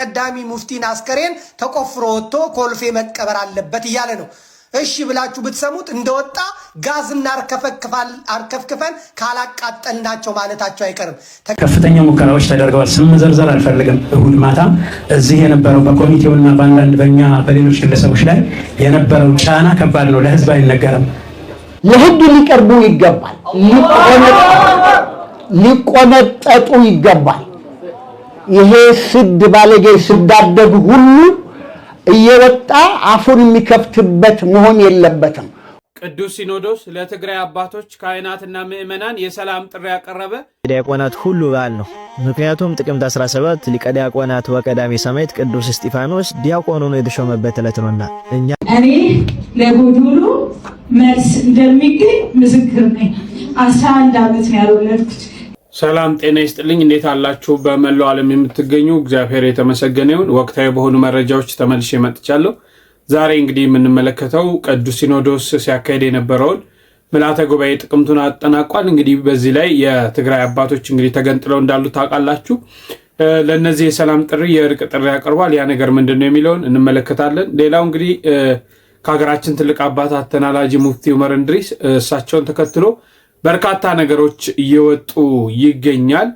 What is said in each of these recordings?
ቀዳሚ ሙፍቲን አስከሬን ተቆፍሮ ወጥቶ ኮልፌ መቀበር አለበት እያለ ነው። እሺ ብላችሁ ብትሰሙት እንደወጣ ጋዝና አርከፍክፈን ካላቃጠልናቸው ማለታቸው አይቀርም። ከፍተኛ ሙከራዎች ተደርገዋል። ስም መዘርዘር አልፈልግም። እሁድ ማታ እዚህ የነበረው በኮሚቴውና በአንዳንድ በእኛ በሌሎች ግለሰቦች ላይ የነበረው ጫና ከባድ ነው። ለህዝብ አይነገርም። ለህግ ሊቀርቡ ይገባል። ሊቆነጠጡ ይገባል። ይሄ ስድ ባለጌ ስዳደግ ሁሉ እየወጣ አፉን የሚከፍትበት መሆን የለበትም። ቅዱስ ሲኖዶስ ለትግራይ አባቶች ካህናትና ምእመናን የሰላም ጥሪ ያቀረበ ዲያቆናት ሁሉ በዓል ነው። ምክንያቱም ጥቅምት 17 ሊቀ ዲያቆናት ወቀዳሜ ሰማዕት ቅዱስ እስጢፋኖስ ዲያቆን ሆኖ የተሾመበት ዕለት ነውና እኔ ለጎዶሎ መልስ እንደሚገኝ ምስክር ነኝ። 11 ዓመት ነው ያልወለድኩት። ሰላም ጤና ይስጥልኝ። እንዴት አላችሁ? በመላው ዓለም የምትገኙ እግዚአብሔር የተመሰገነ ይሁን። ወቅታዊ በሆኑ መረጃዎች ተመልሼ መጥቻለሁ። ዛሬ እንግዲህ የምንመለከተው ቅዱስ ሲኖዶስ ሲያካሄድ የነበረውን ምልዓተ ጉባኤ ጥቅምቱን አጠናቋል። እንግዲህ በዚህ ላይ የትግራይ አባቶች እንግዲህ ተገንጥለው እንዳሉ ታውቃላችሁ። ለነዚህ የሰላም ጥሪ የእርቅ ጥሪ ያቀርቧል። ያ ነገር ምንድነው የሚለውን እንመለከታለን። ሌላው እንግዲህ ከሀገራችን ትልቅ አባት አተናላጂ ሙፍቲ ዑመር እንድሪስ እሳቸውን ተከትሎ በርካታ ነገሮች እየወጡ ይገኛል።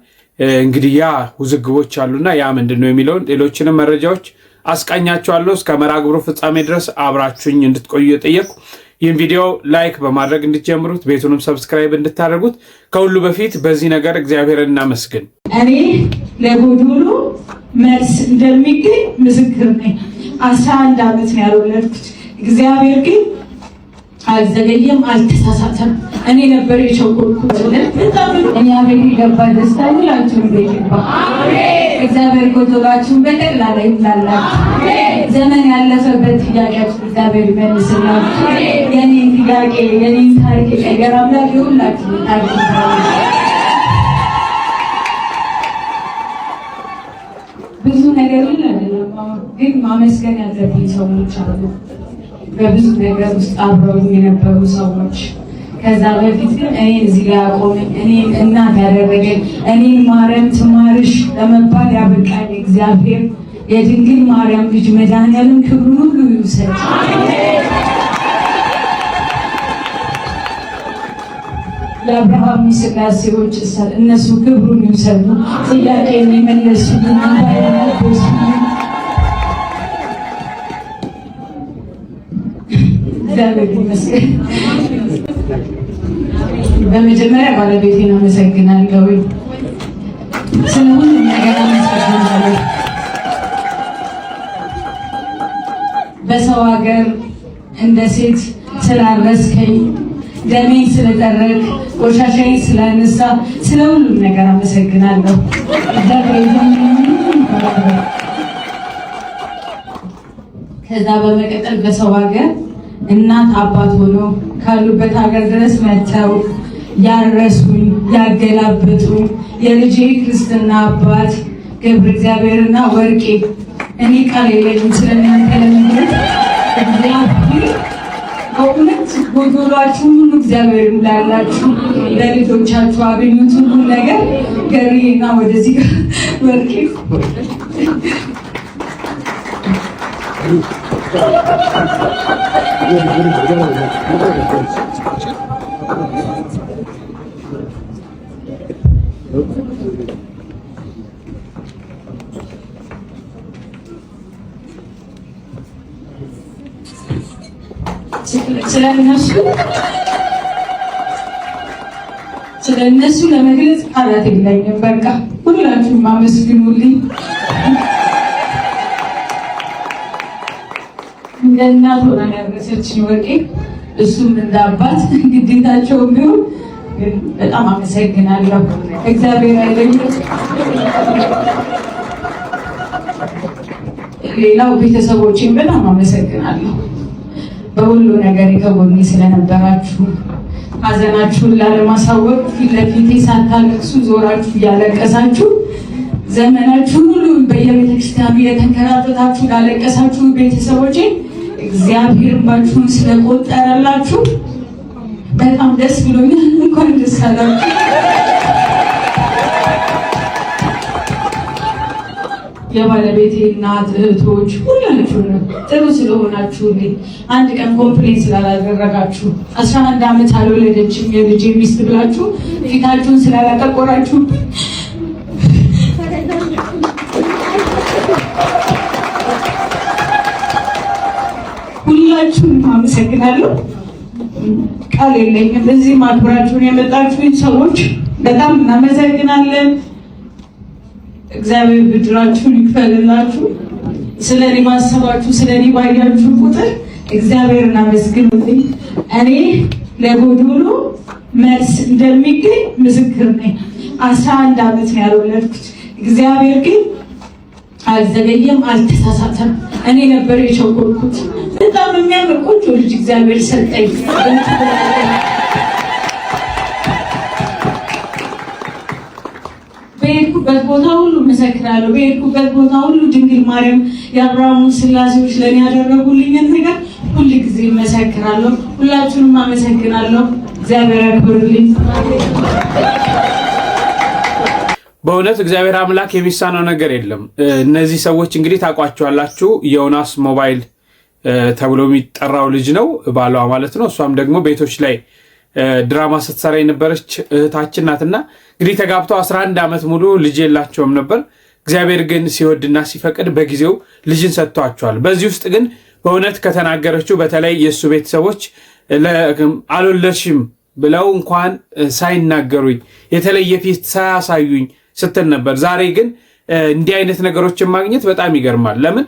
እንግዲህ ያ ውዝግቦች አሉና ያ ምንድነው የሚለውን ሌሎችንም መረጃዎች አስቃኛቸዋለሁ። እስከ መርሃ ግብሩ ፍጻሜ ድረስ አብራችሁኝ እንድትቆዩ የጠየቁ ይህን ቪዲዮ ላይክ በማድረግ እንድትጀምሩት ቤቱንም ሰብስክራይብ እንድታደርጉት ከሁሉ በፊት በዚህ ነገር እግዚአብሔርን እናመስግን። እኔ ለጎዶሎ መልስ እንደሚገኝ ምስክር ነኝ። 11 ዓመት ነው ያልወለድኩት። እግዚአብሔር ግን አልዘገየም፣ አልተሳሳተም። እኔ ነበር የቸኮልኩት። እኛ ቤት ገባ ደስታ ሁላችሁም ቤት ገባ። እግዚአብሔር ጎዶላችሁን በጠቅላላ ይምላላችሁ። ዘመን ያለፈበት ጥያቄያችሁ እግዚአብሔር ይመልስላችሁ። የኔን ጥያቄ የኔን ታሪክ የቀየረ አምላክ ሁላችሁም ታሪክ ብዙ ነገር ግን ማመስገን ያለብኝ ሰዎች አሉ። በብዙ ነገር ውስጥ አብረው የነበሩ ሰዎች ከዛ በፊት ግን እኔን እዚህ ጋር ያቆመኝ እኔን እናት ያደረገኝ እኔን ማርያም ትማርሽ ለመባል ያበቃኝ እግዚአብሔር የድንግል ማርያም ልጅ መድኃኒዓለም ክብሩን ሁሉ ይውሰድ። የአብርሃም ስላሴዎች እነሱ ክብሩን ይውሰዱ። ጥያቄ የመለሱ እግዚአብሔር ይመስገን። በመጀመሪያ ባለቤቴን አመሰግናለሁ። ስለሁሉም ነገር አመሰግናለሁ። በሰው ሀገር እንደ ሴት ስላረስከኝ፣ ደሜን ስለጠረቅ፣ ቆሻሻዬን ስላነሳ፣ ስለሁሉም ነገር አመሰግናለሁ። ከዛ በመቀጠል በሰው ሀገር እናት አባት ሆኖ ካሉበት ሀገር ድረስ መጥተው ያረሱኝ ያገላበጡኝ የልጄ ክርስትና አባት ገብረ እግዚአብሔርና ወርቄ እኔ ቃል የለኝም ስለእናንተ ለመግለጽ። እግዚአብሔር በእውነት ጎዶሏችሁ ሁሉ እግዚአብሔር ይምላላችሁ። ለልጆቻችሁ አገኙት ሁሉ ነገር ገሪና ወደዚህ ወርቄ ስለነሱ ለመግለጽ ቃላት የለኝም። በቃ ሁላችሁም አመስግኑልኝ። እንደ እናት ሆና ያረሰችኝ ወርቄ፣ እሱም እንደ አባት ግዴታቸውም ቢሆን በጣም አመሰግናለሁ። እግዚአብሔር አይለኝም። ሌላው ቤተሰቦቼን በጣም አመሰግናለሁ። በሁሉ ነገር ከጎኔ ስለነበራችሁ፣ ሀዘናችሁን ላለማሳወቅ ፊት ለፊቴ ሳታለቅሱ ዞራችሁ እያለቀሳችሁ ዘመናችሁን ሁሉ በየቤተክርስቲያኑ የተንከራተታችሁ ላለቀሳችሁ ቤተሰቦቼ እግዚአብሔር እንባችሁን ስለቆጠረላችሁ በጣም ደስ ብሎኛል። እንኳን ደስ አላችሁ። የባለቤቴ እናት እህቶች ሁላችሁንም ጥሩ ስለሆናችሁልኝ አንድ ቀን ኮምፕሌን ስላላደረጋችሁ 11 ዓመት አልወለደችም የልጄ ሚስት ብላችሁ ፊታችሁን ስላላጠቆራችሁ ሁላችሁንም አመሰግናለሁ። ቃል የለኝም። እዚህ ማክበራችሁን የመጣችሁኝ ሰዎች በጣም እናመሰግናለን። እግዚአብሔር ብድራችሁን ይክፈልላችሁ። ስለኔ ማሰባችሁ ስለኔ ባያችሁ ቁጥር እግዚአብሔርን አመስግኑልኝ። እኔ ለጎዶሎ መልስ እንደሚገኝ ምስክር ነኝ። 11 ዓመት ነው ያልወለድኩት። እግዚአብሔር ግን አልዘገየም፣ አልተሳሳተም። እኔ ነበር የቸኮልኩት። በጣም የሚያምር ቆንጆ ልጅ እግዚአብሔር ሰጠኝ። በሄድኩበት ቦታ ሁሉ መሰክራለሁ። በሄድኩበት ቦታ ሁሉ ድንግል ማርያም የአብርሃሙ ስላሴዎች ለኔ ያደረጉልኝን ነገር ሁሉ ጊዜ መሰክራለሁ። ሁላችሁንም አመሰግናለሁ። እግዚአብሔር ያክብርልኝ። በእውነት እግዚአብሔር አምላክ የሚሳነው ነገር የለም። እነዚህ ሰዎች እንግዲህ ታውቋቸዋላችሁ። ዮናስ ሞባይል ተብሎ የሚጠራው ልጅ ነው፣ ባሏ ማለት ነው። እሷም ደግሞ ቤቶች ላይ ድራማ ስትሰራ የነበረች እህታችን ናትና እንግዲህ ተጋብተው 11 ዓመት ሙሉ ልጅ የላቸውም ነበር። እግዚአብሔር ግን ሲወድና ሲፈቅድ በጊዜው ልጅን ሰጥቷቸዋል። በዚህ ውስጥ ግን በእውነት ከተናገረችው በተለይ የእሱ ቤተሰቦች አልወለድሽም ብለው እንኳን ሳይናገሩኝ የተለየ ፊት ሳያሳዩኝ ስትል ነበር። ዛሬ ግን እንዲህ አይነት ነገሮችን ማግኘት በጣም ይገርማል። ለምን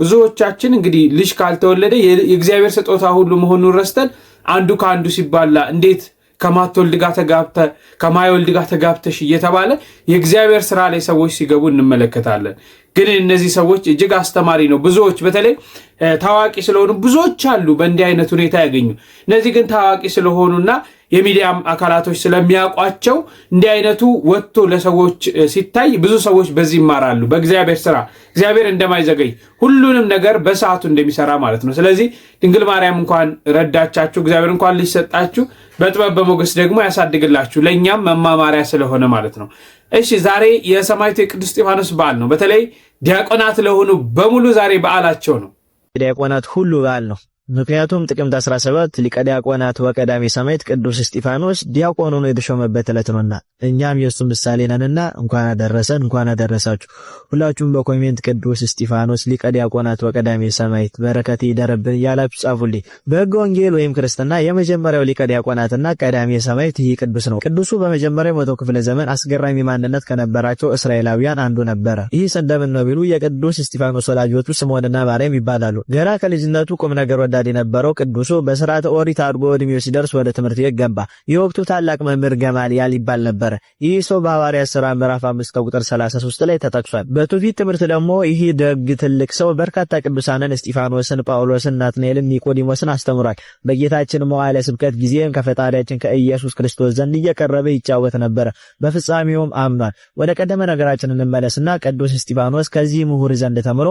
ብዙዎቻችን እንግዲህ ልጅ ካልተወለደ የእግዚአብሔር ስጦታ ሁሉ መሆኑን ረስተን አንዱ ከአንዱ ሲባላ እንዴት ከማትወልድ ጋር ተጋብተ ከማይወልድ ጋር ተጋብተሽ እየተባለ የእግዚአብሔር ስራ ላይ ሰዎች ሲገቡ እንመለከታለን። ግን እነዚህ ሰዎች እጅግ አስተማሪ ነው። ብዙዎች በተለይ ታዋቂ ስለሆኑ ብዙዎች አሉ በእንዲህ አይነት ሁኔታ ያገኙ። እነዚህ ግን ታዋቂ ስለሆኑና የሚዲያም አካላቶች ስለሚያውቋቸው እንዲህ አይነቱ ወጥቶ ለሰዎች ሲታይ ብዙ ሰዎች በዚህ ይማራሉ። በእግዚአብሔር ስራ እግዚአብሔር እንደማይዘገይ ሁሉንም ነገር በሰዓቱ እንደሚሰራ ማለት ነው። ስለዚህ ድንግል ማርያም እንኳን ረዳቻችሁ፣ እግዚአብሔር እንኳን ልጅ ሰጣችሁ፣ በጥበብ በሞገስ ደግሞ ያሳድግላችሁ፣ ለእኛም መማማሪያ ስለሆነ ማለት ነው። እሺ ዛሬ የሰማዕቱ የቅዱስ እስጢፋኖስ በዓል ነው። በተለይ ዲያቆናት ለሆኑ በሙሉ ዛሬ በዓላቸው ነው። ዲያቆናት ሁሉ በዓል ነው። ምክንያቱም ጥቅምት 17 ሊቀ ዲያቆናት ወቀዳሜ ሰማዕት ቅዱስ እስጢፋኖስ ዲያቆን ሆኖ የተሾመበት ዕለት ነውና እኛም የሱ ምሳሌ ነንና እንኳን አደረሰን፣ እንኳን አደረሳችሁ። ሁላችሁም በኮሜንት ቅዱስ እስጢፋኖስ ሊቀ ዲያቆናት ወቀዳሜ ሰማዕት በረከት ይደርብን እያላችሁ ጻፉልኝ። በሕገ ወንጌል ወይም ክርስትና የመጀመሪያው ሊቀ ዲያቆናትና ቀዳሜ ሰማዕት ይህ ቅዱስ ነው። ቅዱሱ በመጀመሪያው መቶ ክፍለ ዘመን አስገራሚ ማንነት ከነበራቸው እስራኤላውያን አንዱ ነበረ። ይህ እንደምን ነው ቢሉ የቅዱስ እስጢፋኖስ ወላጆቹ ስምዖንና ማርያም ይባላሉ። ገና ከልጅነቱ ቁም ነገር ወዳድ የነበረው ቅዱሱ በሥርዓተ ኦሪት አድጎ ዕድሜው ሲደርስ ወደ ትምህርት ቤት ገባ። የወቅቱ ታላቅ መምህር ገማልያል ይባል ነበር። ይህ ሰው በሐዋርያት ሥራ ምዕራፍ 5 ቁጥር 33 ላይ ተጠቅሷል። በትውፊት ትምህርት ደግሞ ይህ ደግ ትልቅ ሰው በርካታ ቅዱሳንን እስጢፋኖስን፣ ጳውሎስን፣ ናትናኤልን፣ ኒቆዲሞስን አስተምሯል። በጌታችን መዋዕለ ስብከት ጊዜም ከፈጣሪያችን ከኢየሱስ ክርስቶስ ዘንድ እየቀረበ ይጫወት ነበር። በፍጻሜውም አምኗል። ወደ ቀደመ ነገራችን እንመለስና ቅዱስ እስጢፋኖስ ከዚህ ምሁር ዘንድ ተምሮ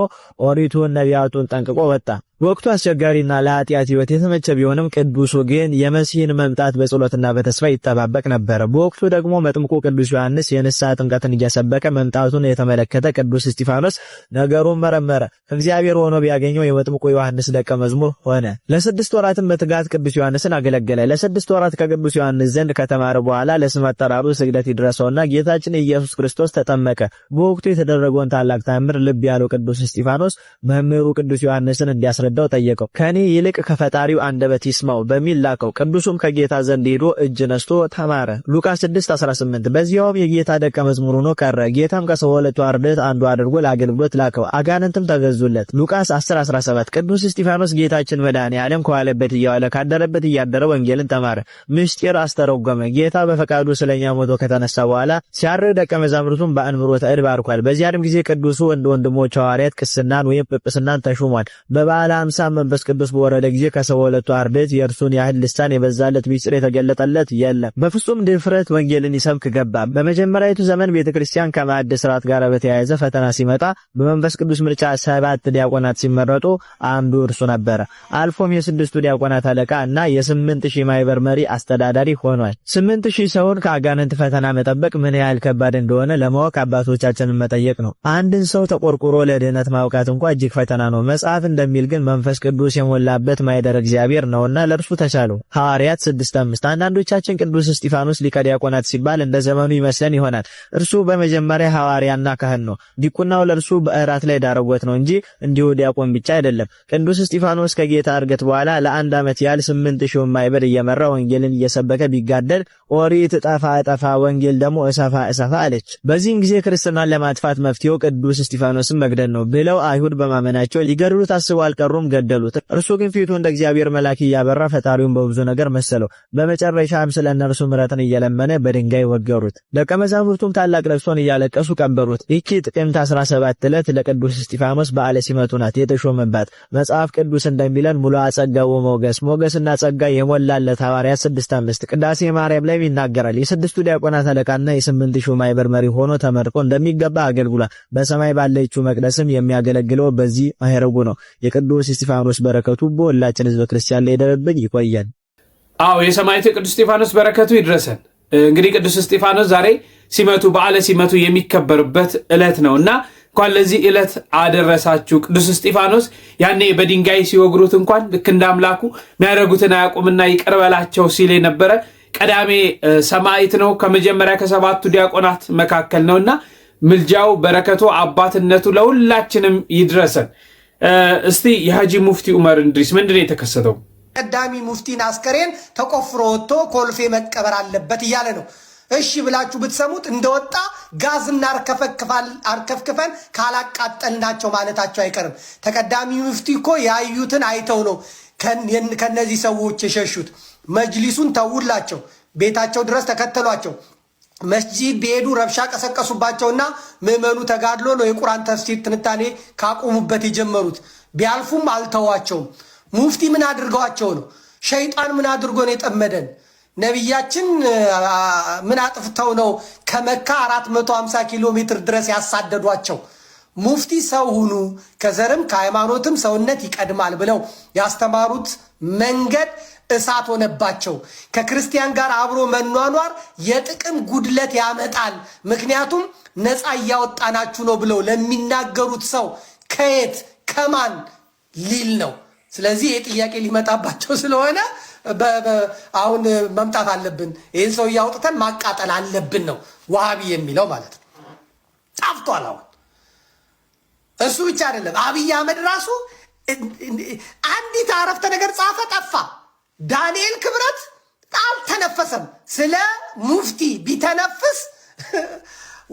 ኦሪቱን ነቢያቱን ጠንቅቆ ወጣ። ወቅቱ አስቸጋሪና ለኃጢአት ሕይወት የተመቸ ቢሆንም ቅዱሱ ግን የመሲህን መምጣት በጸሎትና በተስፋ ይጠባበቅ ነበር። በወቅቱ ደግሞ መጥምቁ ቅዱስ ዮሐንስ የንስሐ ጥምቀትን እየሰበከ መምጣቱን የተመለከተ ቅዱስ እስጢፋኖስ ነገሩን መረመረ። እግዚአብሔር ሆኖ ቢያገኘው የመጥምቁ ዮሐንስ ደቀ መዝሙር ሆነ። ለ6 ወራትም በትጋት ቅዱስ ዮሐንስን አገለገለ። ለ6 ወራት ከቅዱስ ዮሐንስ ዘንድ ከተማረ በኋላ ለስም አጠራሩ ስግደት ይድረሰውና ጌታችን ኢየሱስ ክርስቶስ ተጠመቀ። በወቅቱ የተደረገውን ታላቅ ተአምር ልብ ያለው ቅዱስ እስጢፋኖስ መምህሩ ቅዱስ ዮሐንስን እንዲያስረዳው ጠየቀው። ከኔ ይልቅ ከፈጣሪው አንደበት ይስማው በሚል ላከው። ቅዱሱም ከጌታ ዘንድ ሄዶ እጅ ነስቶ ተማረ። ሉቃስ 6:18 በዚያውም የጌታ ደቀ መዝሙር ሆኖ ቀረ። ጌታም ከ12ቱ አርድእት አንዱ አድርጎ ለአገልግሎት ላከው። አጋንንትም ተገዙለት። ሉቃስ 10:17 ቅዱስ እስጢፋኖስ ጌታችን መድኃኔዓለም ከዋለበት እየዋለ ካደረበት እያደረ ወንጌልን ተማረ፣ ምስጢር አስተረጎመ። ጌታ በፈቃዱ ስለኛ ሞቶ ከተነሳ በኋላ ሲያርግ ደቀ መዛሙርቱን በአንብሮተ እድ ባርኳል። በዚያም ጊዜ ቅዱሱ እንደ ወንድሞቹ ሐዋርያት ቅስናን ወይም ጵጵስናን ተሹሟል። በበዓላ 50 መንፈስ ቅዱስ በወረደ ጊዜ ከሰው ሁለቱ አርድእት የእርሱን ያህል ልሳን የበዛለት ምስጢር የተገለጠለት የለም። በፍጹም ድፍረት ወንጌልን ይሰብክ ገባ። በመጀመሪያዊቱ ዘመን ቤተክርስቲያን ከማዕድ ስርዓት ጋር በተያያዘ ፈተና ሲመጣ በመንፈስ ቅዱስ ምርጫ 7 ዲያቆናት ሲመረጡ አንዱ እርሱ ነበረ። አልፎም የ6ቱ ዲያቆናት አለቃ እና የ8000 ማህበር መሪ አስተዳዳሪ ሆኗል። 8000 ሰውን ከአጋንንት ፈተና መጠበቅ ምን ያህል ከባድ እንደሆነ ለማወቅ አባቶቻችንን መጠየቅ ነው። አንድን ሰው ተቆርቁሮ ለድህነት ማውቃት እንኳን እጅግ ፈተና ነው። መጽሐፍ እንደሚል ግን መንፈስ ቅዱስ የሞላበት ማይደረ እግዚአብሔር ነውና ለእርሱ ተቻለው። ሐዋርያት 6:5 አንዳንዶቻችን ቅዱስ እስጢፋኖስ ሊቀ ዲያቆናት ሲባል እንደ ዘመኑ ይመስለን ይሆናል። እርሱ በመጀመሪያ ሐዋርያና ካህን ነው። ዲቁናው ለእርሱ በእራት ላይ ዳረጎት ነው እንጂ እንዲሁ ዲያቆን ብቻ አይደለም። ቅዱስ እስጢፋኖስ ከጌታ እርገት በኋላ ለ1 ዓመት ያህል 8000 ማይበር እየመራ ወንጌልን እየሰበከ ቢጋደል ኦሪት ጠፋ ወንጌል ደግሞ እሰፋ አለች። በዚህም ጊዜ ክርስትናን ለማጥፋት መፍትሄው ቅዱስ እስጢፋኖስን መግደል ነው ብለው አይሁድ በማመናቸው ሊገድሉት አስበው አልቀሩም፣ ገደሉት። እርሱ ግን ፊቱ እንደ እግዚአብሔር መልአክ እያበራ ፈጣሪውን በብዙ ነገር መሰለው። በመጨረሻም ስለ እነርሱ ምሕረትን እየለመነ በድንጋይ ወገሩት። ደቀ መዛሙርቱም ታላቅ ለቅሶን እያለቀሱ ቀበሩት። ይህች ጥቅምት 17 ዕለት ለቅዱስ እስጢፋኖስ በዓለ ሲመቱ ናት የተሾመባት። መጽሐፍ ቅዱስ እንደሚለን ሙሉ ጸጋው ሞገስና ጸጋ የሞላለት ሐዋርያት 6:5 ቅዳሴ ማርያም ላይ ይናገራል። የ6ቱ ዲያቆናት አለቃና የ8000 ማይበር መሪ ሆኖ ተመርጦ እንደሚገባ አገልግሏል። በሰማይ ባለችው መቅደስም የሚያገለግለው በዚህ ማህረጉ ነው። የቅዱስ እስጢፋኖስ በረከቱ በሁላችን ሕዝበ ክርስቲያን ላይ ይደርብን፣ ይቆየን። አዎ የሰማዕቱ ቅዱስ እስጢፋኖስ በረከቱ ይድረሰን። እንግዲህ ቅዱስ እስጢፋኖስ ዛሬ ሲመቱ በዓለ ሲመቱ የሚከበርበት ዕለት ነውና እንኳን ለዚህ ዕለት አደረሳችሁ። ቅዱስ እስጢፋኖስ ያኔ በድንጋይ ሲወግሩት እንኳን ልክ እንደ አምላኩ የሚያደርጉትን አያውቁምና ይቅር በላቸው ሲል የነበረ ቀዳሜ ሰማዕት ነው። ከመጀመሪያ ከ7ቱ ዲያቆናት መካከል ነውና ምልጃው በረከቱ አባትነቱ ለሁላችንም ይድረሰን። እስቲ የሐጂ ሙፍቲ ዑመር እንድሪስ ምንድነው የተከሰተው? ቀዳሚ ሙፍቲን አስከሬን ተቆፍሮ ወጥቶ ኮልፌ መቀበር አለበት እያለ ነው። እሺ ብላችሁ ብትሰሙት እንደወጣ ጋዝና አርከፍክፈን ካላቃጠልናቸው ማለታቸው አይቀርም። ተቀዳሚ ሙፍቲ እኮ ያዩትን አይተው ነው ከነዚህ ሰዎች የሸሹት። መጅሊሱን ተውላቸው፣ ቤታቸው ድረስ ተከተሏቸው። መስጂድ ቢሄዱ ረብሻ ቀሰቀሱባቸውና ምዕመኑ ተጋድሎ ነው የቁርአን ተፍሲር ትንታኔ ካቆሙበት የጀመሩት። ቢያልፉም አልተዋቸውም። ሙፍቲ ምን አድርገዋቸው ነው? ሸይጣን ምን አድርጎ ነው የጠመደን? ነቢያችን ምን አጥፍተው ነው ከመካ 450 ኪሎ ሜትር ድረስ ያሳደዷቸው? ሙፍቲ ሰው ሁኑ፣ ከዘርም ከሃይማኖትም ሰውነት ይቀድማል ብለው ያስተማሩት መንገድ እሳት ሆነባቸው። ከክርስቲያን ጋር አብሮ መኗኗር የጥቅም ጉድለት ያመጣል፣ ምክንያቱም ነፃ እያወጣናችሁ ነው ብለው ለሚናገሩት ሰው ከየት ከማን ሊል ነው? ስለዚህ ይህ ጥያቄ ሊመጣባቸው ስለሆነ አሁን መምጣት አለብን፣ ይህን ሰው እያወጥተን ማቃጠል አለብን ነው ዋሃቢ የሚለው ማለት ነው። ጣፍቷል። አሁን እሱ ብቻ አይደለም፣ አብይ አህመድ ራሱ አንዲት አረፍተ ነገር ጻፈ፣ ጠፋ። ዳንኤል ክብረት አልተነፈሰም። ስለ ሙፍቲ ቢተነፍስ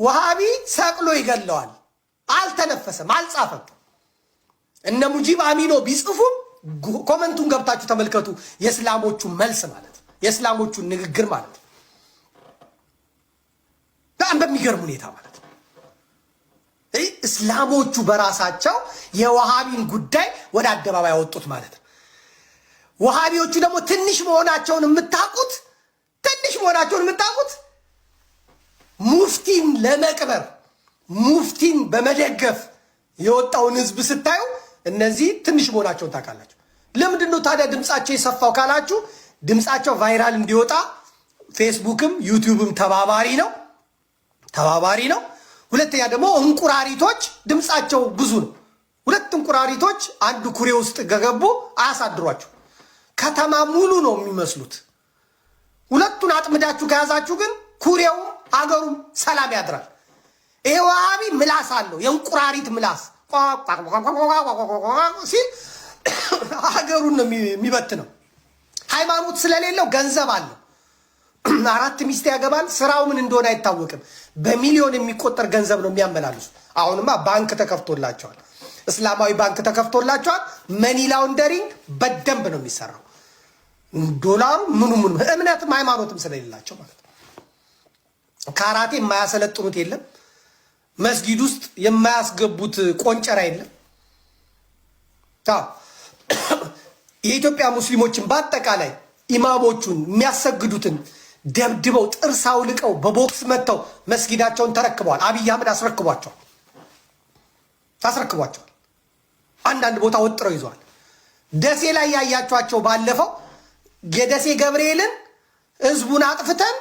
ዋሃቢ ሰቅሎ ይገለዋል። አልተነፈሰም፣ አልጻፈም። እነ ሙጂብ አሚኖ ቢጽፉም ኮመንቱን ገብታችሁ ተመልከቱ። የእስላሞቹ መልስ ማለት ነው፣ የእስላሞቹ ንግግር ማለት ነው። በጣም በሚገርም ሁኔታ ማለት ነው። እስላሞቹ በራሳቸው የዋሃቢን ጉዳይ ወደ አደባባይ ያወጡት ማለት ነው። ዋሃቢዎቹ ደግሞ ትንሽ መሆናቸውን የምታውቁት ሙፍቲን ለመቅበር ሙፍቲን በመደገፍ የወጣውን ህዝብ ስታዩ እነዚህ ትንሽ መሆናቸውን ታውቃላችሁ። ለምንድን ነው ታዲያ ድምጻቸው የሰፋው ካላችሁ፣ ድምጻቸው ቫይራል እንዲወጣ ፌስቡክም ዩቲዩብም ተባባሪ ነው። ሁለተኛ ደግሞ እንቁራሪቶች ድምጻቸው ብዙ ነው። ሁለት እንቁራሪቶች አንድ ኩሬ ውስጥ ገገቡ አያሳድሯችሁ። ከተማ ሙሉ ነው የሚመስሉት። ሁለቱን አጥምዳችሁ ከያዛችሁ ግን ኩሬው አገሩም ሰላም ያድራል። ይሄ ዋሃቢ ምላስ አለው፣ የእንቁራሪት ምላስ ሲል ሀገሩን ነው የሚበትነው። ሃይማኖት ስለሌለው ገንዘብ አለው። 4 ሚስት ያገባል። ስራው ምን እንደሆነ አይታወቅም። በሚሊዮን የሚቆጠር ገንዘብ ነው የሚያመላልሱ። አሁንማ ባንክ ተከፍቶላቸዋል፣ እስላማዊ ባንክ ተከፍቶላቸዋል። መኒ ላውንደሪንግ በደንብ ነው የሚሰራው። ዶላሩ ምኑ እምነትም ሃይማኖትም ስለሌላቸው ማለት ነው። ካራቴ የማያሰለጥኑት የለም። መስጊድ ውስጥ የማያስገቡት ቆንጨራ የለም። የኢትዮጵያ ሙስሊሞችን በአጠቃላይ ኢማሞቹን የሚያሰግዱትን ደብድበው ጥርስ አውልቀው በቦክስ መተው መስጊዳቸውን ተረክበዋል። አብይ አህመድ አስረክቧቸዋል። አንዳንድ ቦታ ወጥረው ይዘዋል። ደሴ ላይ ያያቸዋቸው ባለፈው የደሴ ገብርኤልን ህዝቡን አጥፍተን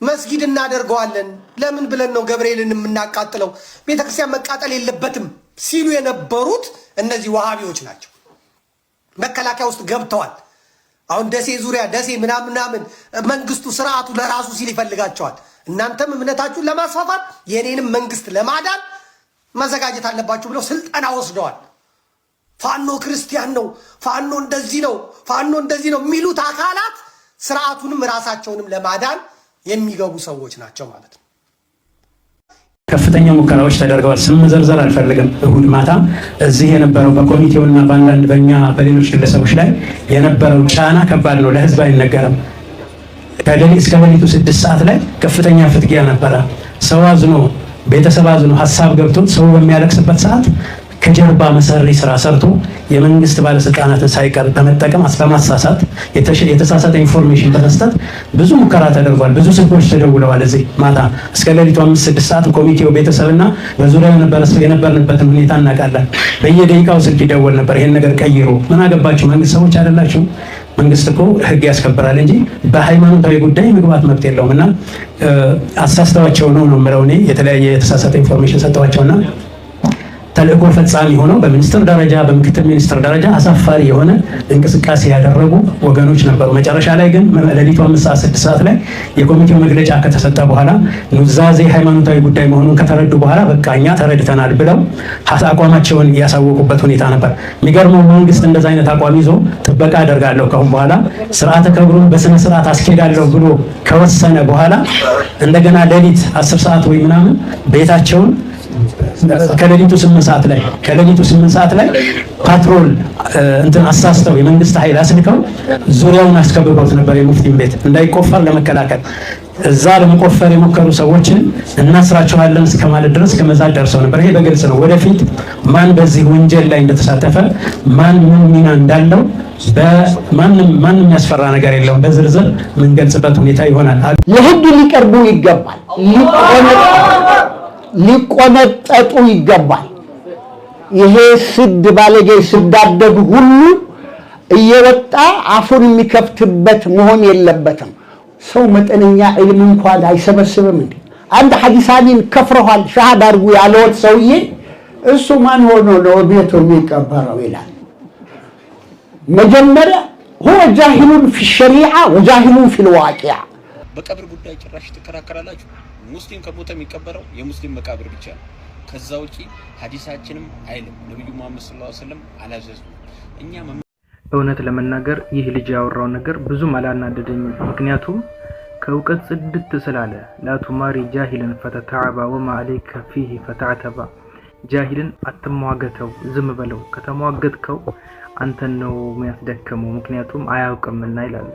መስጊድ እናደርገዋለን ለምን ብለን ነው ገብርኤልን የምናቃጥለው? ቤተክርስቲያን መቃጠል የለበትም ሲሉ የነበሩት እነዚህ ዋሃቢዎች ናቸው። መከላከያ ውስጥ ገብተዋል። አሁን ደሴ ዙሪያ ደሴ ምናምን መንግስቱ ስርዓቱ ለራሱ ሲል ይፈልጋቸዋል። እናንተም እምነታችሁን ለማስፋፋት የኔንም መንግስት ለማዳን መዘጋጀት አለባችሁ ብለው ስልጠና ወስደዋል። ፋኖ ክርስቲያን ነው፣ ፋኖ እንደዚህ ነው፣ ፋኖ እንደዚህ ነው የሚሉት አካላት ስርዓቱንም ራሳቸውንም ለማዳን የሚገቡ ሰዎች ናቸው ማለት ነው። ከፍተኛ ሙከራዎች ተደርገዋል። ስም መዘርዘር አልፈልግም። እሁድ ማታ እዚህ የነበረው በኮሚቴውና በአንዳንድ በእኛ በሌሎች ግለሰቦች ላይ የነበረው ጫና ከባድ ነው፣ ለህዝብ አይነገርም። ከሌሊት እስከ ሌሊቱ 6 ሰዓት ላይ ከፍተኛ ፍትጊያ ነበረ። ሰው አዝኖ ቤተሰብ አዝኖ ሀሳብ ገብቶት ሰው በሚያለቅስበት ሰዓት ከጀርባ መሰሪ ስራ ሰርቶ የመንግስት ባለስልጣናትን ሳይቀር በመጠቀም በማሳሳት የተሳሳተ ኢንፎርሜሽን በመስጠት ብዙ ሙከራ ተደርጓል። ብዙ ስልኮች ተደውለዋል። እዚህ ማታ እስከ ሌሊቱ 5-6 ሰዓት ኮሚቴው ቤተሰብና በዙሪያው የነበርንበትን ሁኔታ እናውቃለን። በየደቂቃው ስልክ ይደወል ነበር። ይሄን ነገር ቀይሮ ምን አገባችሁ? መንግስት ሰዎች አይደላችሁ? መንግስት እኮ ህግ ያስከብራል እንጂ በሃይማኖታዊ ጉዳይ መግባት መብት የለውም። እና አሳስተዋቸው ነው የምለው እኔ የተለያየ የተሳሳተ ኢንፎርሜሽን ሰጠዋቸውና ተልእኮ ፈጻሚ ሆነው በሚኒስትር ደረጃ በምክትል ሚኒስትር ደረጃ አሳፋሪ የሆነ እንቅስቃሴ ያደረጉ ወገኖች ነበሩ። መጨረሻ ላይ ግን ሌሊቱ 5-6 ሰዓት ላይ የኮሚቴው መግለጫ ከተሰጠ በኋላ ኑዛዜ ሃይማኖታዊ ጉዳይ መሆኑን ከተረዱ በኋላ በቃ እኛ ተረድተናል ብለው አቋማቸውን ያሳወቁበት ሁኔታ ነበር። የሚገርመው መንግስት እንደዛ አይነት አቋም ይዞ ጥበቃ አደርጋለሁ ከአሁን በኋላ ስርዓተ ቀብሩን በስነ ስርዓት አስኬዳለሁ ብሎ ከወሰነ በኋላ እንደገና ሌሊት 10 ሰዓት ወይ ምናምን ቤታቸውን ከሌሊቱ 8 ሰዓት ላይ ፓትሮል እንትን አሳስተው የመንግስት ኃይል አስልከው ዙሪያውን አስከብበውት ነበር። የሙፍቲን ቤት እንዳይቆፈር ለመከላከል እዛ ለመቆፈር የሞከሩ ሰዎችን እናስራቸዋለን እስከማለት ድረስ ከመዛት ደርሰው ነበር። ይሄ በግልጽ ነው። ወደፊት ማን በዚህ ወንጀል ላይ እንደተሳተፈ ማን ምን ሚና እንዳለው ማንም ያስፈራ ነገር የለውም። በዝርዝር የምንገልጽበት ሁኔታ ይሆናል። ለህግ ሊቀርቡ ይገባል። ሊቆነጠጡ ይገባል። ይሄ ስድ ባለጌ ስዳደግ ሁሉ እየወጣ አፉን የሚከፍትበት መሆን የለበትም። ሰው መጠነኛ ዕልም እንኳን አይሰበስብም እንዴ? አንድ ሐዲሳኒን ከፍረዋል ሻሃዳ አድርጉ ያለውት ሰውዬ እሱ ማን ሆኖ ነው ቤቱ የሚቀበረው ይላል። መጀመሪያ هو جاهل في الشريعة وجاهل في الواقع። በቀብር ጉዳይ ጭራሽ ትከራከራላችሁ። ሙስሊም ከሞተ የሚቀበረው የሙስሊም መቃብር ብቻ ነው። ከዛ ውጪ ሐዲሳችንም አይልም። ነብዩ መሐመድ ሰለላሁ ዐለይሂ ወሰለም አላዘዙም። እኛ እውነት ለመናገር ይህ ልጅ ያወራው ነገር ብዙም አላናደደኝም። ምክንያቱም ከእውቀት ጽድት ስላለ ላቱማሪ ጃሂልን ፈተተዓባ ወማ አለይከ ፊህ ፈተዓተባ። ጃሂልን አትሟገተው፣ ዝም በለው። ከተሟገትከው አንተን ነው የሚያስደክመው፣ ምክንያቱም አያውቅምና ይላሉ።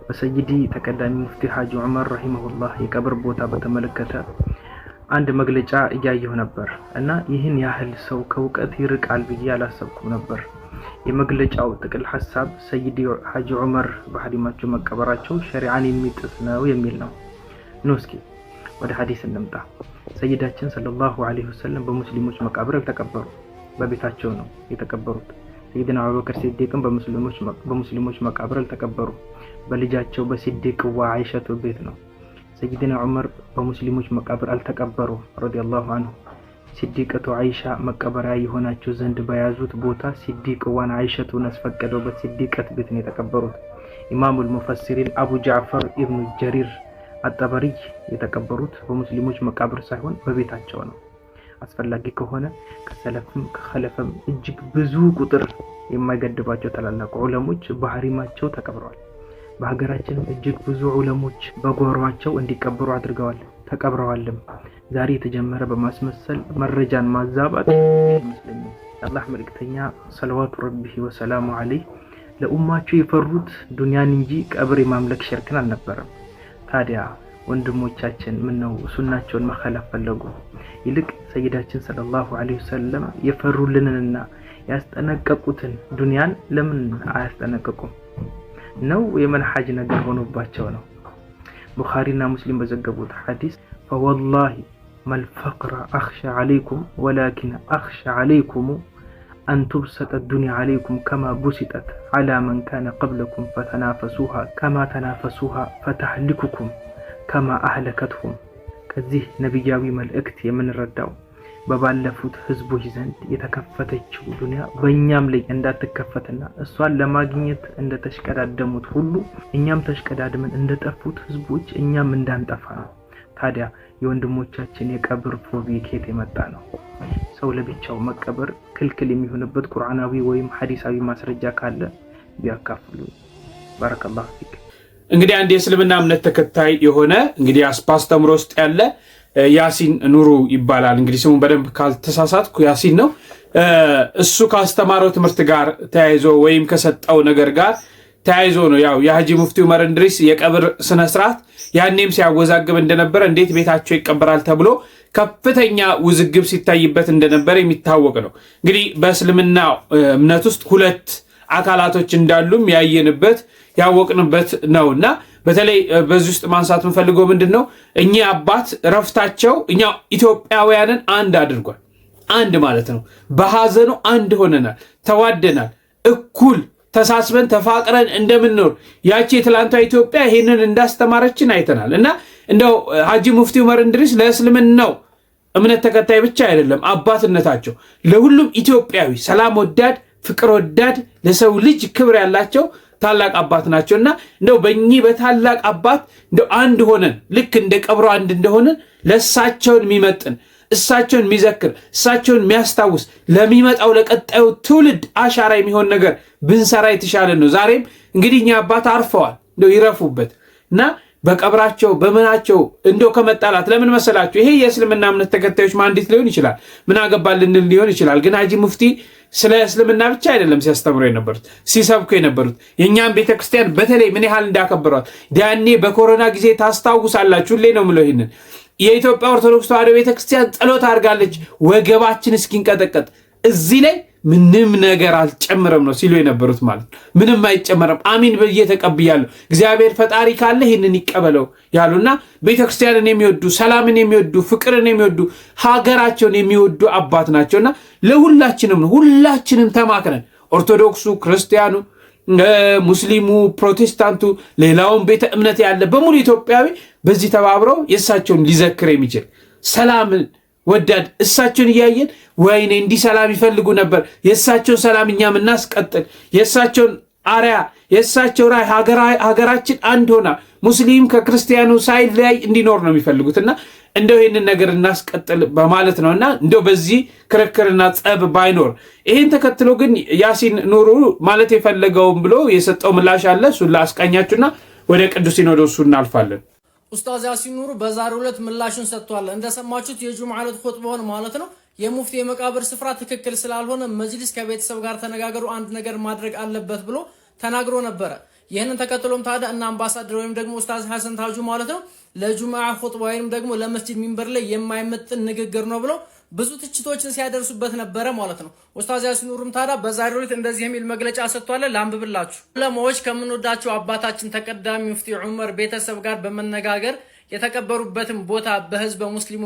በሰይዲ ተቀዳሚ ሙፍቲ ሐጂ ዑመር ረሂመሁላህ የቀብር ቦታ በተመለከተ አንድ መግለጫ እያየሁ ነበር እና ይህን ያህል ሰው ከእውቀት ይርቃል ብዬ አላሰብኩም ነበር። የመግለጫው ጥቅል ሐሳብ ሰይዲ ሐጂ ዑመር በሐዲማቸው መቀበራቸው ሸሪዓን የሚጥስ ነው የሚል ነው። እስኪ ወደ ሐዲስ እንምጣ። ሰይዳችን ሰለላሁ ዐለይሂ ወሰለም በሙስሊሞች መቃብር አልተቀበሩ፣ በቤታቸው ነው የተቀበሩት። ሰይድና አቡበከር ሲዲቅም በሙስሊሞች መቃብር አልተቀበሩ፣ በልጃቸው በሲዲቅ ወአይሻቱ ቤት ነው። ሰይድና ዑመር በሙስሊሞች መቃብር አልተቀበሩ ረዲየላሁ ዐንሁ። ሲዲቀቱ አይሻ መቀበሪያ የሆናቸው ዘንድ በያዙት ቦታ ሲዲቅ ዋን አይሻቱን አስፈቀደው በሲዲቀት ቤት ነው የተቀበሩት። ኢማሙል ሙፈሲሪን አቡ ጃዕፈር ኢብኑ ጀሪር አጠበሪ የተቀበሩት በሙስሊሞች መቃብር ሳይሆን በቤታቸው ነው። አስፈላጊ ከሆነ ከሰለፍም ከኸለፍም እጅግ ብዙ ቁጥር የማይገድባቸው ታላላቅ ዑለሞች በሐሪማቸው ተቀብረዋል። በሀገራችንም እጅግ ብዙ ዑለሞች በጓሯቸው እንዲቀበሩ አድርገዋል፣ ተቀብረዋልም። ዛሬ የተጀመረ በማስመሰል መረጃን ማዛባት ሙስሊም አላህ መልእክተኛ ሰለዋቱ ረቢሂ ወሰላሙ ዐለይሂ ለኡማቸው የፈሩት ዱንያን እንጂ ቀብር የማምለክ ሽርክን አልነበረም። ታዲያ ወንድሞቻችን ምን ነው ሱናቸውን መخالፍ ፈለጉ? ይልቅ ሰይዳችን ሰለላሁ ዐለይሂ ወሰለም የፈሩልንና ያስጠነቀቁትን ዱንያን ለምን አያስጠነቀቁም ነው? የመንሐጅ ነገር ሆኖባቸው ነው። ቡኻሪና ሙስሊም በዘገቡት ሐዲስ فوالله ما الفقر أخشى عليكم ولكن أخشى عليكم أن تبسط الدنيا عليكم كما بسطت على من كان قبلكم فتنافسوها كما تنافسوها فتهلككم كما أهلكتهم ከዚህ ነብያዊ መልእክት የምንረዳው በባለፉት ህዝቦች ዘንድ የተከፈተችው ዱንያ በእኛም ላይ እንዳትከፈትና እሷን ለማግኘት እንደተሽቀዳደሙት ሁሉ እኛም ተሽቀዳድመን እንደጠፉት ህዝቦች እኛም እንዳንጠፋ ነው። ታዲያ የወንድሞቻችን የቀብር ፎቢያ ከየት የመጣ ነው? ሰው ለብቻው መቀበር ክልክል የሚሆንበት ቁርአናዊ ወይም ሐዲሳዊ ማስረጃ ካለ ቢያካፍሉ። ባረከላሁ ፊክ። እንግዲህ አንድ የእስልምና እምነት ተከታይ የሆነ እንግዲህ አስተምሮ ውስጥ ያለ ያሲን ኑሩ ይባላል። እንግዲህ ስሙን በደንብ ካልተሳሳትኩ ያሲን ነው። እሱ ካስተማረው ትምህርት ጋር ተያይዞ ወይም ከሰጠው ነገር ጋር ተያይዞ ነው ያው የሐጂ ሙፍቲ ዑመር እንድሪስ የቀብር ስነ ስርዓት ያኔም ሲያወዛግብ እንደነበረ እንዴት ቤታቸው ይቀበራል ተብሎ ከፍተኛ ውዝግብ ሲታይበት እንደነበረ የሚታወቅ ነው። እንግዲህ በእስልምና እምነት ውስጥ ሁለት አካላቶች እንዳሉም ያየንበት ያወቅንበት ነውና በተለይ በዚህ ውስጥ ማንሳት እንፈልገው ምንድነው እኚህ አባት ረፍታቸው እኛ ኢትዮጵያውያንን አንድ አድርጓል። አንድ ማለት ነው በሐዘኑ አንድ ሆነናል፣ ተዋደናል፣ እኩል ተሳስበን ተፋቅረን እንደምንኖር ያቺ የትላንቷ ኢትዮጵያ ይሄንን እንዳስተማረችን አይተናል። እና እንደው ሐጂ ሙፍቲ ዑመር እንድሪስ ለእስልምናው እምነት ተከታይ ብቻ አይደለም አባትነታቸው ለሁሉም ኢትዮጵያዊ ሰላም ወዳድ ፍቅር ወዳድ ለሰው ልጅ ክብር ያላቸው ታላቅ አባት ናቸውና እንደው በእኚህ በታላቅ አባት እንደው አንድ ሆነን ልክ እንደ ቀብሩ አንድ እንደሆነን ለእሳቸውን የሚመጥን እሳቸውን የሚዘክር እሳቸውን የሚያስታውስ ለሚመጣው ለቀጣዩ ትውልድ አሻራ የሚሆን ነገር ብንሰራ የተሻለ ነው። ዛሬም እንግዲህ እኛ አባት አርፈዋል፣ እንደው ይረፉበት እና በቀብራቸው በመናቸው እንደው ከመጣላት ለምን መሰላችሁ? ይሄ የእስልምና እምነት ተከታዮች ማንዲት ሊሆን ይችላል፣ ምን አገባልን ሊሆን ይችላል። ግን ሐጂ ሙፍቲ ስለ እስልምና ብቻ አይደለም ሲያስተምሩ የነበሩት ሲሰብኩ የነበሩት የኛም ቤተክርስቲያን በተለይ ምን ያህል እንዳከበሯት ያኔ በኮሮና ጊዜ ታስታውሳላችሁ። ሁሌ ነው የምለው ይሄንን የኢትዮጵያ ኦርቶዶክስ ተዋሕዶ ቤተክርስቲያን ጸሎት አድርጋለች ወገባችን እስኪንቀጠቀጥ እዚህ ላይ ምንም ነገር አልጨምረም ነው ሲሉ የነበሩት ማለት ነው። ምንም አይጨመረም አሚን ብዬ ተቀብያለሁ እግዚአብሔር ፈጣሪ ካለ ይሄንን ይቀበለው ያሉና ቤተክርስቲያንን የሚወዱ ሰላምን የሚወዱ ፍቅርን የሚወዱ ሀገራቸውን የሚወዱ አባት ናቸውና ለሁላችንም ነው ሁላችንም ተማክረን ኦርቶዶክሱ ክርስቲያኑ ሙስሊሙ ፕሮቴስታንቱ ሌላውን ቤተ እምነት ያለ በሙሉ ኢትዮጵያዊ በዚህ ተባብረው የእሳቸውን ሊዘክር የሚችል ሰላምን ወዳድ እሳቸውን እያየን ወይኔ እንዲህ ሰላም ይፈልጉ ነበር የእሳቸውን ሰላም እኛም እናስቀጥል የእሳቸውን አርያ የእሳቸው ራይ ሀገራችን አንድ ሆና ሙስሊም ከክርስቲያኑ ሳይለያይ እንዲኖር ነው የሚፈልጉትና እንደው ይሄንን ነገር እናስቀጥል በማለት ነውና እንደው በዚህ ክርክርና ጸብ ባይኖር ይሄን ተከትሎ ግን ያሲን ኑሩ ማለት የፈለገውን ብሎ የሰጠው ምላሽ አለ። እሱን ላስቃኛችሁና ወደ ቅዱስ ሲኖዶሱ እናልፋለን። ኡስታዝ ያሲን ኑሩ በዛሬው ዕለት ምላሹን ሰጥቷል። እንደሰማችሁት የጁምዓ ዕለት ኹጥባውን ማለት ነው የሙፍቲ የመቃብር ስፍራ ትክክል ስላልሆነ መጅሊስ ከቤተሰብ ጋር ተነጋገሩ አንድ ነገር ማድረግ አለበት ብሎ ተናግሮ ነበረ። ይህንን ተከትሎም ታዲያ እና አምባሳደር ወይም ደግሞ ኡስታዝ ሐሰን ታጁ ማለት ነው ለጁምዓ ኹጥባ ወይም ደግሞ ለመስጂድ ሚንበር ላይ የማይመጥን ንግግር ነው ብሎ ብዙ ትችቶችን ሲያደርሱበት ነበረ ማለት ነው። ኡስታዝ ያሲን ኑሩም ታዲያ በዛሬው ዕለት እንደዚህ የሚል መግለጫ ሰጥቷል። ላንብብላችሁ። ዑለማዎች ከምንወዳቸው አባታችን ተቀዳሚ ሙፍቲ ዑመር ቤተሰብ ጋር በመነጋገር የተቀበሩበትን ቦታ በህዝበ ሙስሊሙ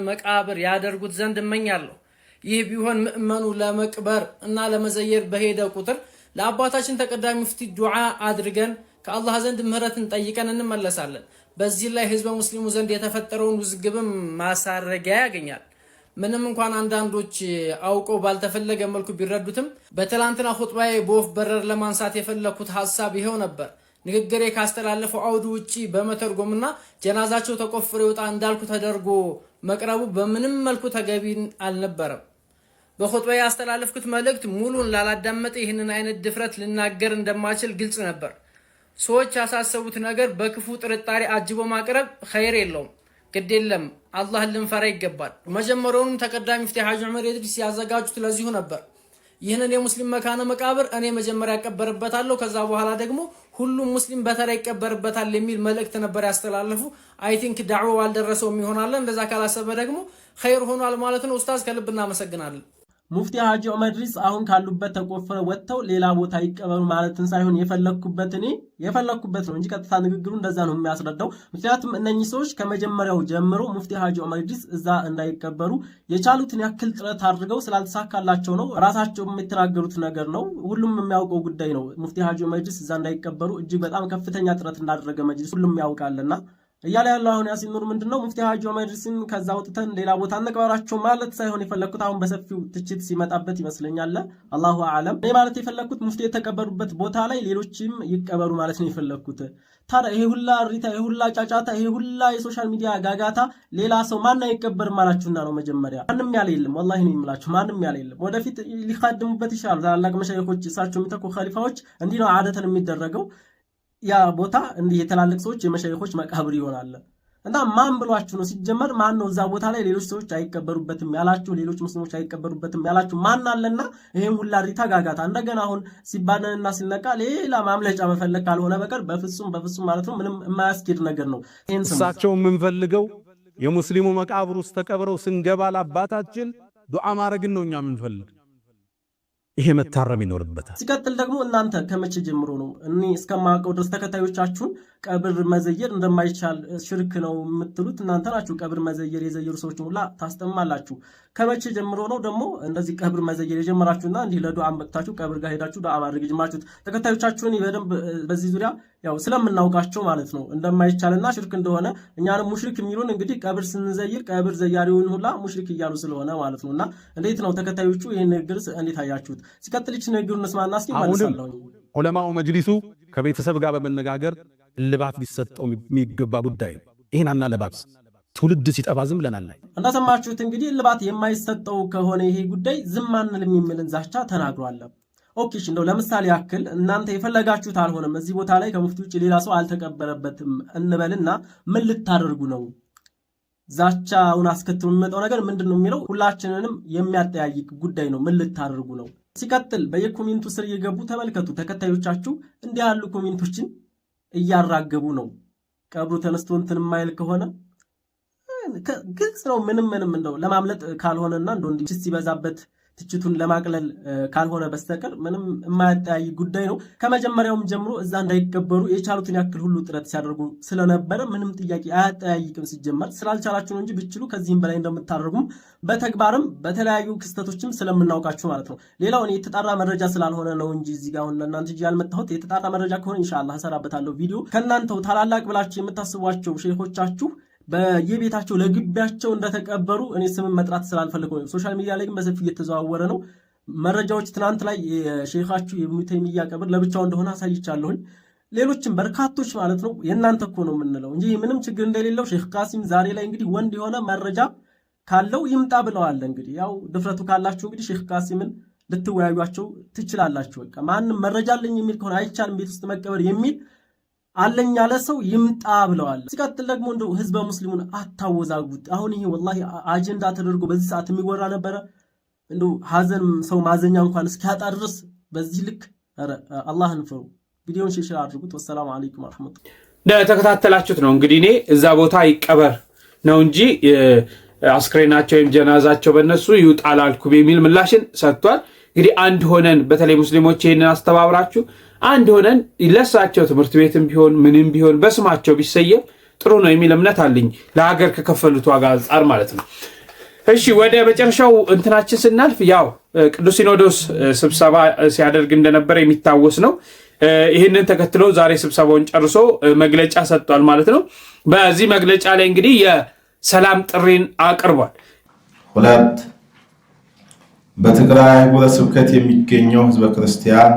መቃብር ያደርጉት ዘንድ እመኛለሁ። ይህ ቢሆን ምእመኑ ለመቅበር እና ለመዘየር በሄደ ቁጥር ለአባታችን ተቀዳሚ ሙፍቲ ዱዓ አድርገን ከአላህ ዘንድ ምህረትን ጠይቀን እንመለሳለን። በዚህ ላይ ህዝበ ሙስሊሙ ዘንድ የተፈጠረውን ውዝግብም ማሳረጊያ ያገኛል። ምንም እንኳን አንዳንዶች አውቀው ባልተፈለገ መልኩ ቢረዱትም በትላንትና ኹጥባዬ በወፍ በረር ለማንሳት የፈለኩት ሐሳብ ይሄው ነበር። ንግግሬ ካስተላለፈው አውዱ ውጪ በመተርጎምና ጀናዛቸው ተቆፍሮ ይወጣ እንዳልኩ ተደርጎ መቅረቡ በምንም መልኩ ተገቢ አልነበረም። በኹጥባዬ ያስተላለፍኩት መልእክት ሙሉን ላላዳመጠ ይህንን አይነት ድፍረት ልናገር እንደማችል ግልጽ ነበር። ሰዎች ያሳሰቡት ነገር በክፉ ጥርጣሬ አጅቦ ማቅረብ ኸይር የለውም። ግድ የለም አላህን ልንፈራ ይገባል። መጀመሪያውንም ተቀዳሚ ሙፍቲ ሐጂ ዑመር ኢድሪስ ያዘጋጁት ለዚሁ ነበር። ይህንን የሙስሊም መካነ መቃብር እኔ መጀመሪያ ያቀበርበታለሁ ከዛ በኋላ ደግሞ ሁሉም ሙስሊም በተራ ይቀበርበታል የሚል መልእክት ነበር ያስተላለፉ። አይ ቲንክ ዳዕዋው አልደረሰውም ይሆናል። እንደዛ ካላሰበ ደግሞ ኸይር ሆኗል ማለት ነው። ኡስታዝ ከልብ እናመሰግናለን። ሙፍቲ ሐጂ ዑመር ኢድሪስ አሁን ካሉበት ተቆፍረው ወጥተው ሌላ ቦታ ይቀበሩ ማለትን ሳይሆን የፈለኩበት ነው እንጂ ቀጥታ ንግግሩ እንደዛ ነው የሚያስረዳው። ምክንያቱም እነኚህ ሰዎች ከመጀመሪያው ጀምሮ ሙፍቲ ሐጂ ዑመር ኢድሪስ እዛ እንዳይቀበሩ የቻሉትን ያክል ጥረት አድርገው ስላልተሳካላቸው ነው። ራሳቸው የሚተናገሩት ነገር ነው፣ ሁሉም የሚያውቀው ጉዳይ ነው። ሙፍቲ ሐጂ ዑመር ኢድሪስ እዛ እንዳይቀበሩ እጅግ በጣም ከፍተኛ ጥረት እንዳደረገ መጅሊስ ሁሉም ያውቃልና እያለ ያለው አሁን ያሲን ኑር ምንድነው ሙፍቲ ሐጂ ዑመር ኢድሪስን ከዛ ወጥተን ሌላ ቦታ እንቀበራቸው ማለት ሳይሆን የፈለኩት አሁን በሰፊው ትችት ሲመጣበት ይመስለኛል። አላሁ አለም እኔ ማለት የፈለኩት ሙፍቲ የተቀበሩበት ቦታ ላይ ሌሎችም ይቀበሩ ማለት ነው የፈለኩት። ታዲያ ይሄ ሁላ ሪታ፣ ይሄ ሁላ ጫጫታ፣ ይሄ ሁላ የሶሻል ሚዲያ ጋጋታ ሌላ ሰው ማን አይቀበር ማላችሁና ነው? መጀመሪያ ማንም ያለ የለም፣ ወላሂ ነው የምላችሁ፣ ማንም ያለ የለም። ወደፊት ሊኻድሙበት ይችላል ታላላቅ መሻይኾች፣ እሳቸው የሚተኩ ኸሊፋዎች። እንዲህ ነው አደተን የሚደረገው። ያ ቦታ እንዲህ የተላልቅ ሰዎች የመሻይኾች መቃብር ይሆናል። እና ማን ብሏችሁ ነው ሲጀመር? ማን ነው እዛ ቦታ ላይ ሌሎች ሰዎች አይቀበሩበትም ያላችሁ? ሌሎች ሙስሊሞች አይቀበሩበትም ያላችሁ ማን አለና? ይሄን ሁላ ሪታ ጋጋታ እንደገና አሁን ሲባነንና ሲነቃ ሌላ ማምለጫ መፈለግ ካልሆነ በቀር በፍጹም ማለት ነው ምንም የማያስኬድ ነገር ነው። እሳቸው የምንፈልገው የሙስሊሙ መቃብር ውስጥ ተቀብረው ስንገባ ለአባታችን ዱዓ ማድረግን ነው እኛ የምንፈልግ። ይሄ መታረም ይኖርበታል። ሲቀጥል ደግሞ እናንተ ከመቼ ጀምሮ ነው እኔ እስከማውቀው ድረስ ተከታዮቻችሁን ቀብር መዘየር እንደማይቻል ሽርክ ነው የምትሉት እናንተ ናችሁ። ቀብር መዘየር የዘየሩ ሰዎች ሁላ ታስጠማላችሁ። ከመቼ ጀምሮ ነው ደግሞ እንደዚህ ቀብር መዘየር የጀመራችሁና እንዲህ ለዱዓ መጥታችሁ ቀብር ጋር ሄዳችሁ ዱዓ ማድረግ የጀመራችሁት? ተከታዮቻችሁን በደንብ በዚህ ዙሪያ ያው ስለምናውቃቸው ማለት ነው እንደማይቻልና ሽርክ እንደሆነ እኛንም ሙሽሪክ የሚሉን እንግዲህ ቀብር ስንዘይር ቀብር ዘያሪውን ሁላ ሙሽሪክ እያሉ ስለሆነ ማለት ነውና እንዴት ነው ተከታዮቹ ይሄን ንግግር እንዴት አያችሁት? ሲቀጥል ይህች ንግግሩን እንስማና እስኪ መልሳለሁ። ዑለማው መጅሊሱ ከቤተሰብ ጋር በመነጋገር እልባት ሊሰጠው የሚገባ ጉዳይ ነው። ይሄን አናለባብስ ትውልድ ሲጠፋ ዝም ብለናል። እንደሰማችሁት እንግዲህ እልባት የማይሰጠው ከሆነ ይሄ ጉዳይ ዝም አንልም የሚልን ዛቻ ተናግሯል። ኦኬ እንደው ለምሳሌ ያክል እናንተ የፈለጋችሁት አልሆነም፣ እዚህ ቦታ ላይ ከሙፍቲ ውጭ ሌላ ሰው አልተቀበረበትም እንበልና ምን ልታደርጉ ነው? ዛቻውን አስከትሎ የሚመጣው ነገር ምንድን ነው የሚለው ሁላችንንም የሚያጠያይቅ ጉዳይ ነው። ምን ልታደርጉ ነው? ሲቀጥል በየኮሜንቱ ስር እየገቡ ተመልከቱ። ተከታዮቻችሁ እንዲህ ያሉ ኮሜንቶችን እያራገቡ ነው። ቀብሩ ተነስቶ እንትን የማይል ከሆነ ግልጽ ነው። ምንም እንደው ለማምለጥ ካልሆነና እንደው እንዲህ ሲበዛበት ትችቱን ለማቅለል ካልሆነ በስተቀር ምንም የማያጠያይ ጉዳይ ነው። ከመጀመሪያውም ጀምሮ እዛ እንዳይቀበሩ የቻሉትን ያክል ሁሉ ጥረት ሲያደርጉ ስለነበረ ምንም ጥያቄ አያጠያይቅም። ሲጀመር ስላልቻላችሁ ነው እንጂ ብችሉ ከዚህም በላይ እንደምታደርጉም በተግባርም በተለያዩ ክስተቶችም ስለምናውቃችሁ ማለት ነው። ሌላው እኔ የተጣራ መረጃ ስላልሆነ ነው እንጂ እዚህ ጋር አሁን ለእናንተ እጅ ያልመጣሁት። የተጣራ መረጃ ከሆነ ኢንሻአላህ እሰራበታለሁ ቪዲዮ። ከእናንተው ታላላቅ ብላችሁ የምታስቧቸው ሼኾቻችሁ በየቤታቸው ለግቢያቸው እንደተቀበሩ እኔ ስምን መጥራት ስላልፈልግ ነው። ሶሻል ሚዲያ ላይ ግን በሰፊው እየተዘዋወረ ነው መረጃዎች። ትናንት ላይ የሼኻችሁ የኢብኑ ተይሚያ ቀብር ለብቻው እንደሆነ አሳይቻለሁኝ። ሌሎችም በርካቶች ማለት ነው። የእናንተ እኮ ነው የምንለው እንጂ ምንም ችግር እንደሌለው ሼኽ ቃሲም ዛሬ ላይ እንግዲህ ወንድ የሆነ መረጃ ካለው ይምጣ ብለዋል። እንግዲህ ያው ድፍረቱ ካላችሁ እንግዲህ ሼኽ ቃሲምን ልትወያዩቸው ትችላላችሁ። በቃ ማንም መረጃ አለኝ የሚል ከሆነ አይቻልም ቤት ውስጥ መቀበር የሚል አለኝ ያለ ሰው ይምጣ ብለዋል። ሲቀጥል ደግሞ እንደው ህዝበ ሙስሊሙን አታወዛጉት። አሁን ይሄ ወላሂ አጀንዳ ተደርጎ በዚህ ሰዓት የሚወራ ነበረ። እንደው ሀዘን ሰው ማዘኛ እንኳን እስኪያጣ ድረስ በዚህ ልክ አላህን ፍሩ። ቪዲዮውን ሼር አድርጉት። ወሰላሙ አለይኩም ወራህመቱላህ። እንደተከታተላችሁት ነው እንግዲህ እኔ እዛ ቦታ ይቀበር ነው እንጂ አስክሬናቸው ወይም ጀናዛቸው በእነሱ ይውጣል አልኩም የሚል ምላሽን ሰጥቷል። እንግዲህ አንድ ሆነን በተለይ ሙስሊሞች ይህንን አስተባብራችሁ አንድ ሆነን ለሳቸው ትምህርት ቤትም ቢሆን ምንም ቢሆን በስማቸው ቢሰየም ጥሩ ነው የሚል እምነት አለኝ፣ ለሀገር ከከፈሉት ዋጋ አንጻር ማለት ነው። እሺ ወደ መጨረሻው እንትናችን ስናልፍ ያው ቅዱስ ሲኖዶስ ስብሰባ ሲያደርግ እንደነበረ የሚታወስ ነው። ይህንን ተከትሎ ዛሬ ስብሰባውን ጨርሶ መግለጫ ሰጥቷል ማለት ነው። በዚህ መግለጫ ላይ እንግዲህ የሰላም ጥሪን አቅርቧል። ሁለት በትግራይ ሀገረ ስብከት የሚገኘው ህዝበ ክርስቲያን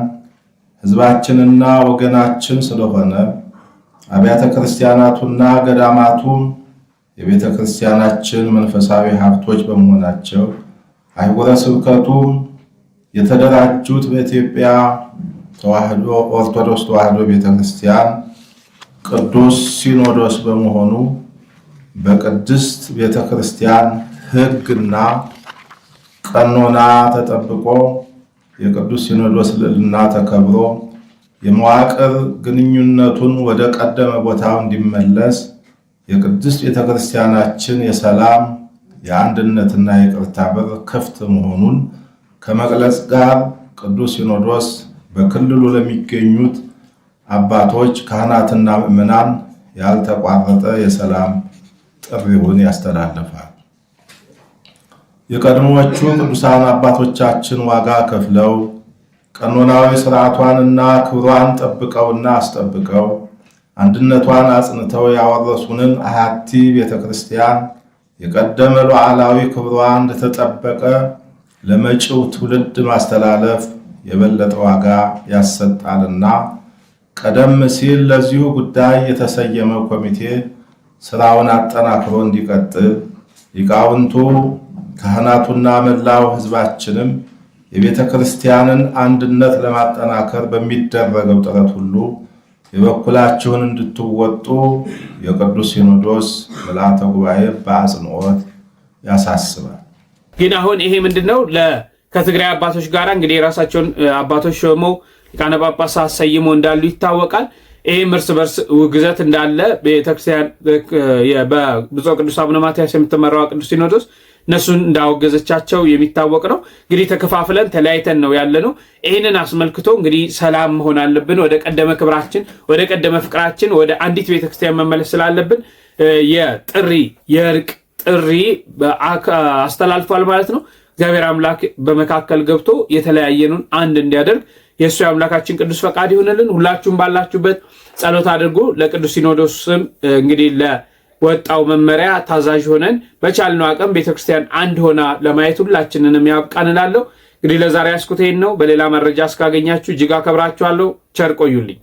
ህዝባችንና ወገናችን ስለሆነ አብያተ ክርስቲያናቱና ገዳማቱም የቤተ ክርስቲያናችን መንፈሳዊ ሀብቶች በመሆናቸው ሀገረ ስብከቱም የተደራጁት በኢትዮጵያ ተዋህዶ ኦርቶዶክስ ተዋህዶ ቤተ ክርስቲያን ቅዱስ ሲኖዶስ በመሆኑ በቅድስት ቤተ ክርስቲያን ህግና ቀኖና ተጠብቆ የቅዱስ ሲኖዶስ ልዕልና ተከብሮ የመዋቅር ግንኙነቱን ወደ ቀደመ ቦታው እንዲመለስ የቅድስት ቤተክርስቲያናችን የሰላም የአንድነትና የይቅርታ በር ክፍት መሆኑን ከመግለጽ ጋር ቅዱስ ሲኖዶስ በክልሉ ለሚገኙት አባቶች፣ ካህናትና ምዕመናን ያልተቋረጠ የሰላም ጥሪውን ያስተላልፋል። የቀድሞዎቹ ቅዱሳን አባቶቻችን ዋጋ ከፍለው ቀኖናዊ ስርዓቷንና ክብሯን ጠብቀውና አስጠብቀው አንድነቷን አጽንተው ያወረሱንን አሐቲ ቤተክርስቲያን የቀደመ ሉዓላዊ ክብሯ እንደተጠበቀ ለመጪው ትውልድ ማስተላለፍ የበለጠ ዋጋ ያሰጣልና ቀደም ሲል ለዚሁ ጉዳይ የተሰየመው ኮሚቴ ስራውን አጠናክሮ እንዲቀጥል ሊቃውንቱ፣ ካህናቱና መላው ሕዝባችንም የቤተ ክርስቲያንን አንድነት ለማጠናከር በሚደረገው ጥረት ሁሉ የበኩላችሁን እንድትወጡ የቅዱስ ሲኖዶስ ምልዓተ ጉባኤ በአጽንኦት ያሳስባል። ግን አሁን ይሄ ምንድነው ከትግራይ አባቶች ጋር እንግዲህ የራሳቸውን አባቶች ሾመው ሊቃነ ጳጳሳት ሰይመው እንዳሉ ይታወቃል። ይሄም እርስ በርስ ውግዘት እንዳለ ቤተክርስቲያን በብፁዕ ቅዱስ አቡነ ማትያስ የምትመራው ቅዱስ ሲኖዶስ እነሱን እንዳወገዘቻቸው የሚታወቅ ነው። እንግዲህ ተከፋፍለን ተለያይተን ነው ያለነው። ይህንን አስመልክቶ እንግዲህ ሰላም መሆን አለብን። ወደ ቀደመ ክብራችን፣ ወደ ቀደመ ፍቅራችን፣ ወደ አንዲት ቤተክርስቲያን መመለስ ስላለብን የእርቅ ጥሪ አስተላልፏል ማለት ነው። እግዚአብሔር አምላክ በመካከል ገብቶ የተለያየኑን አንድ እንዲያደርግ የእሱ የአምላካችን ቅዱስ ፈቃድ ይሆንልን። ሁላችሁም ባላችሁበት ጸሎት አድርጎ ለቅዱስ ሲኖዶስ ስም እንግዲህ ለወጣው መመሪያ ታዛዥ ሆነን በቻልነው አቅም ቤተክርስቲያን አንድ ሆና ለማየት ሁላችንንም ያብቃን እላለሁ። እንግዲህ ለዛሬ ያስኩት ይሄን ነው። በሌላ መረጃ እስካገኛችሁ እጅግ አከብራችኋለሁ። ቸር ቆዩልኝ።